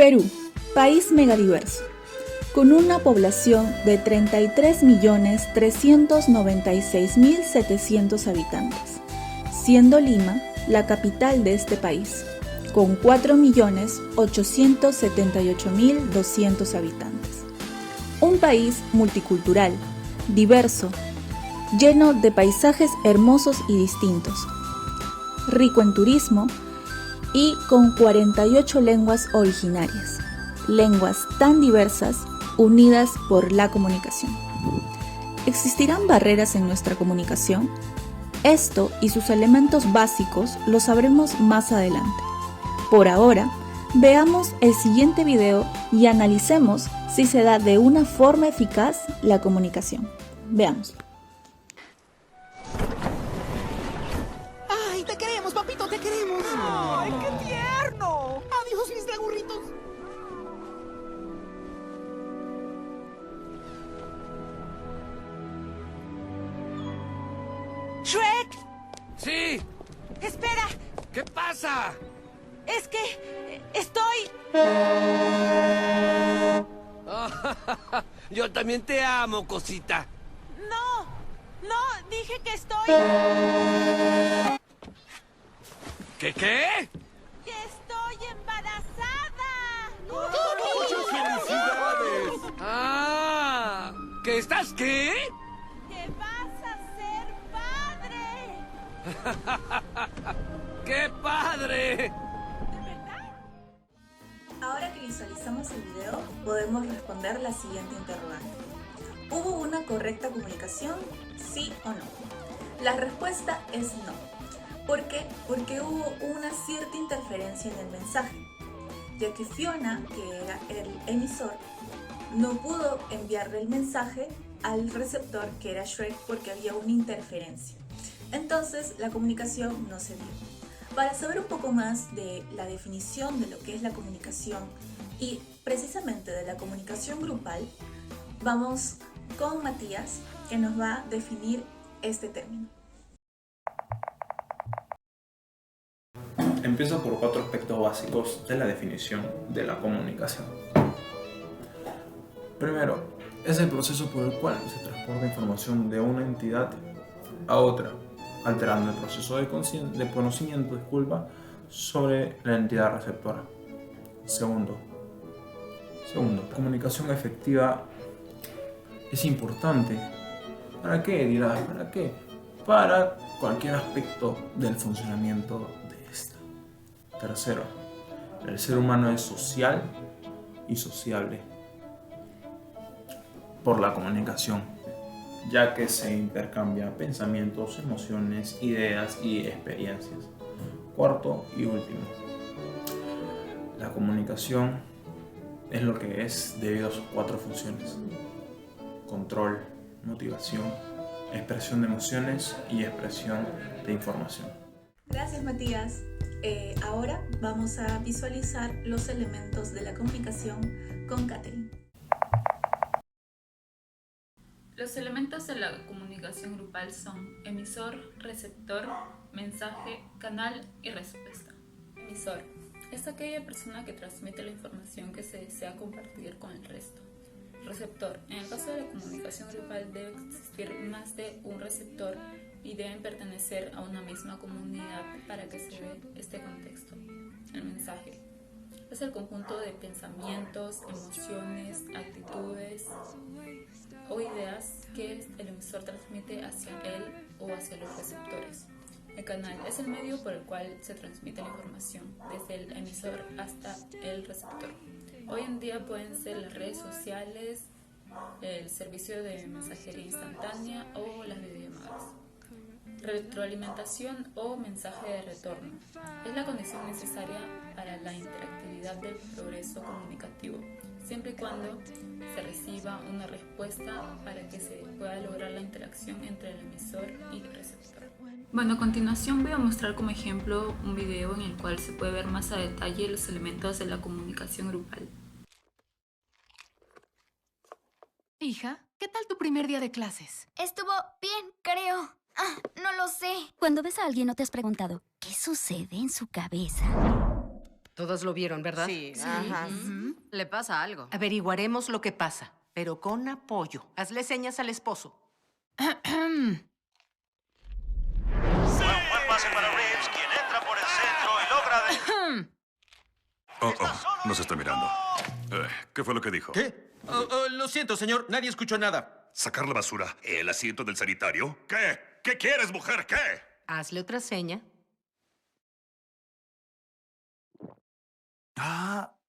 Perú, país megadiverso, con una población de 33.396.700 habitantes, siendo Lima la capital de este país, con 4.878.200 habitantes. Un país multicultural, diverso, lleno de paisajes hermosos y distintos, rico en turismo y con 48 lenguas originarias, lenguas tan diversas unidas por la comunicación. ¿Existirán barreras en nuestra comunicación? Esto y sus elementos básicos lo sabremos más adelante. Por ahora, veamos el siguiente video y analicemos si se da de una forma eficaz la comunicación. Veamos. ¡Ay, te queremos, papito, te queremos! ¡Ay, qué tierno! ¡Adiós, mis dragurritos! ¡Shrek! ¡Sí! ¡Espera! ¿Qué pasa? Es que estoy... Yo también te amo, cosita. No, dije que estoy... ¿Qué? ¡Que estoy embarazada! ¡Muchas felicidades! ¡Ah! ¿Que estás qué? ¡Que vas a ser padre! ¡Qué padre! ¿De verdad? Ahora que visualizamos el video, podemos responder la siguiente interrogante. ¿Hubo una correcta comunicación? ¿Sí o no? La respuesta es no. ¿Por qué? Porque hubo una cierta interferencia en el mensaje, ya que Fiona, que era el emisor, no pudo enviarle el mensaje al receptor, que era Shrek, porque había una interferencia. Entonces la comunicación no se dio. Para saber un poco más de la definición de lo que es la comunicación y precisamente de la comunicación grupal, vamos con Matías, que nos va a definir este término. Empiezo por 4 aspectos básicos de la definición de la comunicación. Primero, es el proceso por el cual se transporta información de una entidad a otra, alterando el proceso de conocimiento sobre la entidad receptora. Segundo, comunicación efectiva es importante. ¿Para qué? Dirás, ¿para qué? Para cualquier aspecto del funcionamiento de esta. Tercero, el ser humano es social y sociable por la comunicación, ya que se intercambian pensamientos, emociones, ideas y experiencias. Cuarto y último, la comunicación es lo que es debido a sus 4 funciones: control, motivación, expresión de emociones y expresión de información. Gracias, Matías. Ahora vamos a visualizar los elementos de la comunicación con Catherine. Los elementos de la comunicación grupal son emisor, receptor, mensaje, canal y respuesta. Emisor es aquella persona que transmite la información que se desea compartir con el resto. Receptor: en el caso de la comunicación grupal debe existir más de un receptor y deben pertenecer a una misma comunidad para que se dé este contexto. El mensaje es el conjunto de pensamientos, emociones, actitudes o ideas que el emisor transmite hacia él o hacia los receptores. El canal es el medio por el cual se transmite la información, desde el emisor hasta el receptor. Hoy en día pueden ser las redes sociales, el servicio de mensajería instantánea o las videollamadas. Retroalimentación o mensaje de retorno es la condición necesaria para la interactividad del progreso comunicativo, siempre y cuando se reciba una respuesta para que se pueda lograr la interacción entre el emisor y el receptor. Bueno, a continuación voy a mostrar como ejemplo un video en el cual se puede ver más a detalle los elementos de la comunicación grupal. Hija, ¿qué tal tu primer día de clases? Estuvo bien, creo. No lo sé. Cuando ves a alguien, ¿no te has preguntado qué sucede en su cabeza? Todos lo vieron, ¿verdad? Sí, ajá. Le pasa algo. Averiguaremos lo que pasa, pero con apoyo. Hazle señas al esposo. Buen pase para Reeves, quien entra por el centro y logra... Nos está mirando. ¿Qué fue lo que dijo? ¿Qué? Lo siento, señor. Nadie escuchó nada. ¿Sacar la basura? ¿El asiento del sanitario? ¿Qué? ¿Qué quieres, mujer? ¿Qué? Hazle otra seña.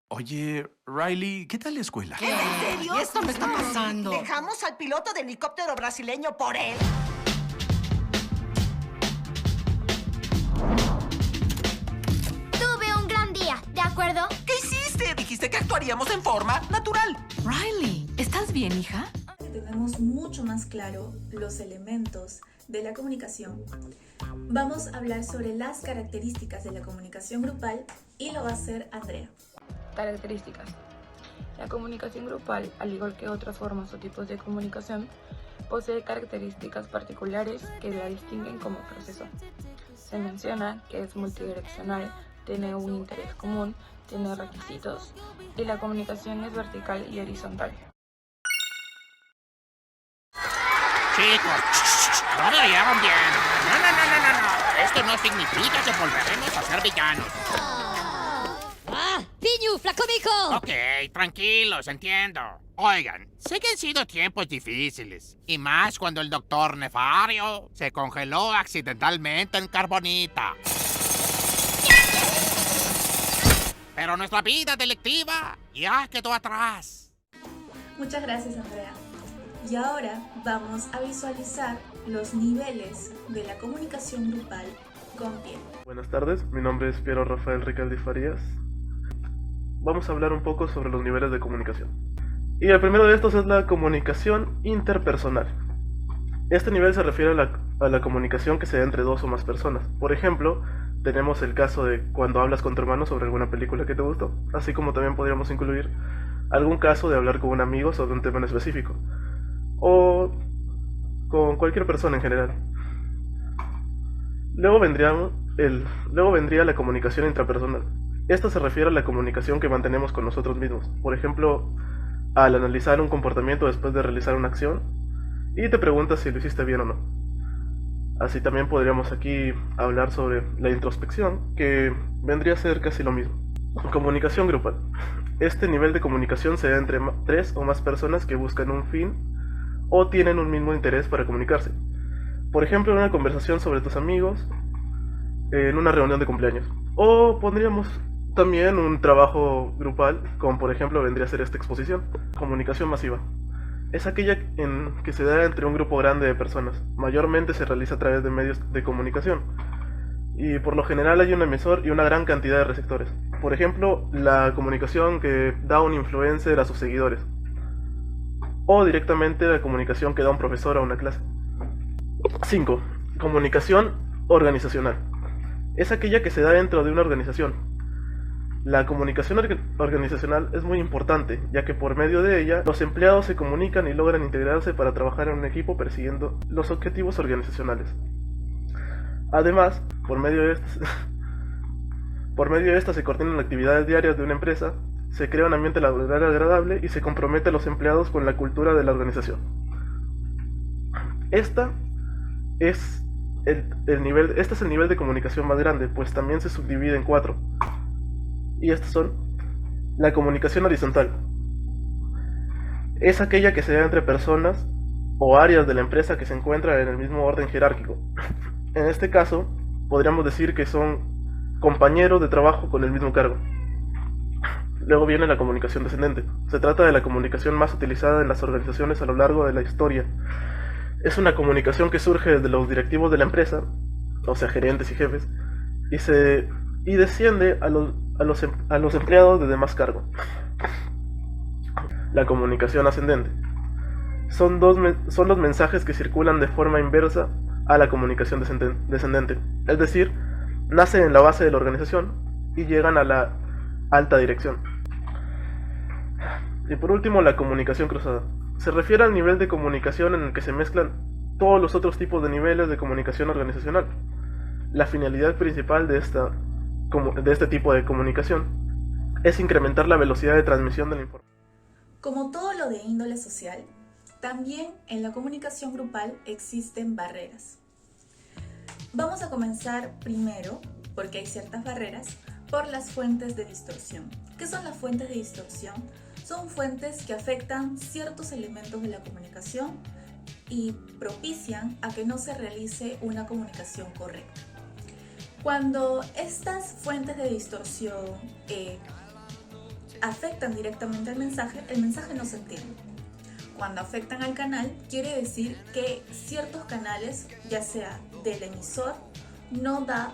Oye, Riley, ¿qué tal la escuela? ¿En serio? Esto me está pasando. ¿Dejamos al piloto del helicóptero brasileño por él? Tuve un gran día, ¿de acuerdo? ¿Qué hiciste? Dijiste que actuaríamos en forma natural. Riley, ¿estás bien, hija? Tenemos mucho más claro los elementos de la comunicación. Vamos a hablar sobre las características de la comunicación grupal y lo va a hacer Andrea. Características. La comunicación grupal, al igual que otras formas o tipos de comunicación, posee características particulares que la distinguen como proceso. Se menciona que es multidireccional, tiene un interés común, tiene requisitos y la comunicación es vertical y horizontal. Chicos, no lo llevan bien. No. Esto no significa que volveremos a ser villanos. ¡Piñu, flacomico! Ok, tranquilos, entiendo. Oigan, sé que han sido tiempos difíciles. Y más cuando el doctor Nefario se congeló accidentalmente en Carbonita. Pero nuestra vida delictiva ya quedó atrás. Muchas gracias, Andrea. Y ahora vamos a visualizar los niveles de la comunicación grupal con Piero. Buenas tardes, mi nombre es Piero Rafael Ricaldi Farías. Vamos a hablar un poco sobre los niveles de comunicación. Y el primero de estos es la comunicación interpersonal. Este nivel se refiere a la comunicación que se da entre dos o más personas. Por ejemplo, tenemos el caso de cuando hablas con tu hermano sobre alguna película que te gustó, así como también podríamos incluir algún caso de hablar con un amigo sobre un tema en específico, o con cualquier persona en general. Luego vendría la comunicación intrapersonal. Esta se refiere a la comunicación que mantenemos con nosotros mismos. Por ejemplo, al analizar un comportamiento después de realizar una acción y te preguntas si lo hiciste bien o no. Así también podríamos aquí hablar sobre la introspección, que vendría a ser casi lo mismo. Comunicación grupal. Este nivel de comunicación se da entre 3 o más personas que buscan un fin o tienen un mismo interés para comunicarse. Por ejemplo, en una conversación sobre tus amigos, en una reunión de cumpleaños. O pondríamos también un trabajo grupal, como por ejemplo vendría a ser esta exposición. Comunicación masiva. Es aquella que se da entre un grupo grande de personas. Mayormente se realiza a través de medios de comunicación. Y por lo general hay un emisor y una gran cantidad de receptores. Por ejemplo, la comunicación que da un influencer a sus seguidores. O directamente la comunicación que da un profesor a una clase. 5. Comunicación organizacional. Es aquella que se da dentro de una organización. La comunicación organizacional es muy importante, ya que por medio de ella los empleados se comunican y logran integrarse para trabajar en un equipo persiguiendo los objetivos organizacionales. Además, por medio de esta se coordinan actividades diarias de una empresa, se crea un ambiente laboral agradable y se compromete a los empleados con la cultura de la organización. Este es el nivel de comunicación más grande, pues también se subdivide en 4. Y estas son la comunicación horizontal. Es aquella que se da entre personas o áreas de la empresa que se encuentran en el mismo orden jerárquico. En este caso, podríamos decir que son compañeros de trabajo con el mismo cargo. Luego viene la comunicación descendente. Se trata de la comunicación más utilizada en las organizaciones a lo largo de la historia. Es una comunicación que surge desde los directivos de la empresa, o sea, gerentes y jefes, y desciende a los empleados de demás cargo. La comunicación ascendente. Son los mensajes que circulan de forma inversa a la comunicación descendente. Es decir, nacen en la base de la organización y llegan a la alta dirección. Y por último, la comunicación cruzada. Se refiere al nivel de comunicación en el que se mezclan todos los otros tipos de niveles de comunicación organizacional. La finalidad principal de esta de este tipo de comunicación es incrementar la velocidad de transmisión de la información. Como todo lo de índole social, también en la comunicación grupal existen barreras. Vamos a comenzar primero, porque hay ciertas barreras, por las fuentes de distorsión. ¿Qué son las fuentes de distorsión? Son fuentes que afectan ciertos elementos de la comunicación y propician a que no se realice una comunicación correcta. Cuando estas fuentes de distorsión afectan directamente al mensaje, el mensaje no se entiende. Cuando afectan al canal, quiere decir que ciertos canales, ya sea del emisor, no da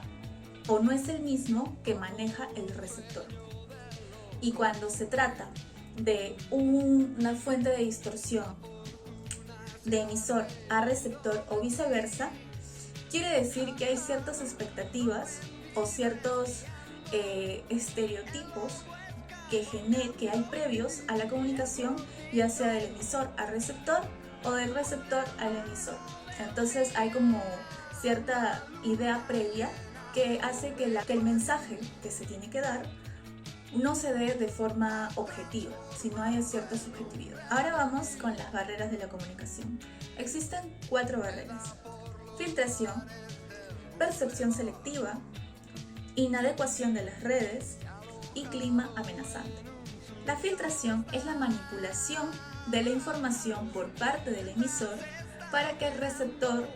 o no es el mismo que maneja el receptor. Y cuando se trata de una fuente de distorsión de emisor a receptor o viceversa, quiere decir que hay ciertas expectativas o ciertos estereotipos que hay previos a la comunicación, ya sea del emisor al receptor o del receptor al emisor. Entonces hay como cierta idea previa que hace que el mensaje que se tiene que dar no se dé de forma objetiva, sino hay cierta subjetividad. Ahora vamos con las barreras de la comunicación. Existen 4 barreras: filtración, percepción selectiva, inadecuación de las redes y clima amenazante. La filtración es la manipulación de la información por parte del emisor para que el receptor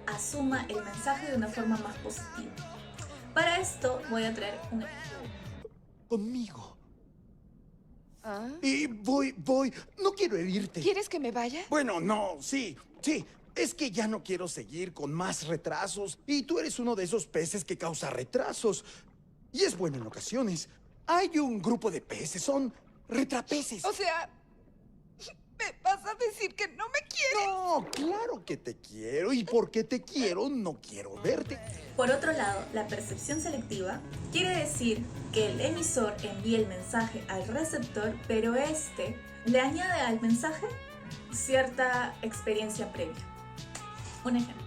asuma el mensaje de una forma más positiva. Para esto voy a traer un ejemplo. Conmigo. Y voy, no quiero herirte. ¿Quieres que me vaya? Bueno, no, sí. Es que ya no quiero seguir con más retrasos. Y tú eres uno de esos peces que causa retrasos. Y es bueno en ocasiones. Hay un grupo de peces, son retrapeces. O sea, ¿me vas a decir que no me quieres? No, claro que te quiero. Y porque te quiero, no quiero verte. Por otro lado, la percepción selectiva quiere decir que el emisor envía el mensaje al receptor, pero este le añade al mensaje cierta experiencia previa. Un ejemplo.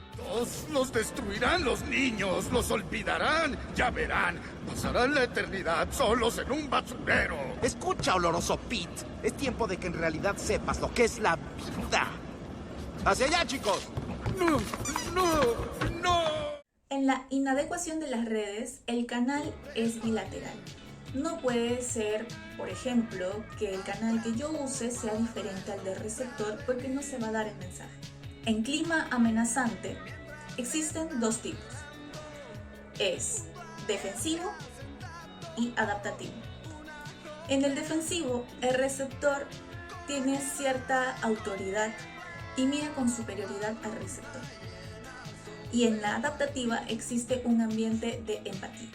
Los destruirán los niños, los olvidarán, ya verán. Pasarán la eternidad solos en un basurero. Escucha, oloroso Pete. Es tiempo de que en realidad sepas lo que es la vida. ¡Hacia allá, chicos! ¡No! En la inadecuación de las redes, el canal es bilateral. No puede ser, por ejemplo, que el canal que yo use sea diferente al del receptor porque no se va a dar el mensaje. En clima amenazante existen 2 tipos. Es defensivo y adaptativo. En el defensivo, el receptor tiene cierta autoridad y mira con superioridad al receptor. Y en la adaptativa existe un ambiente de empatía.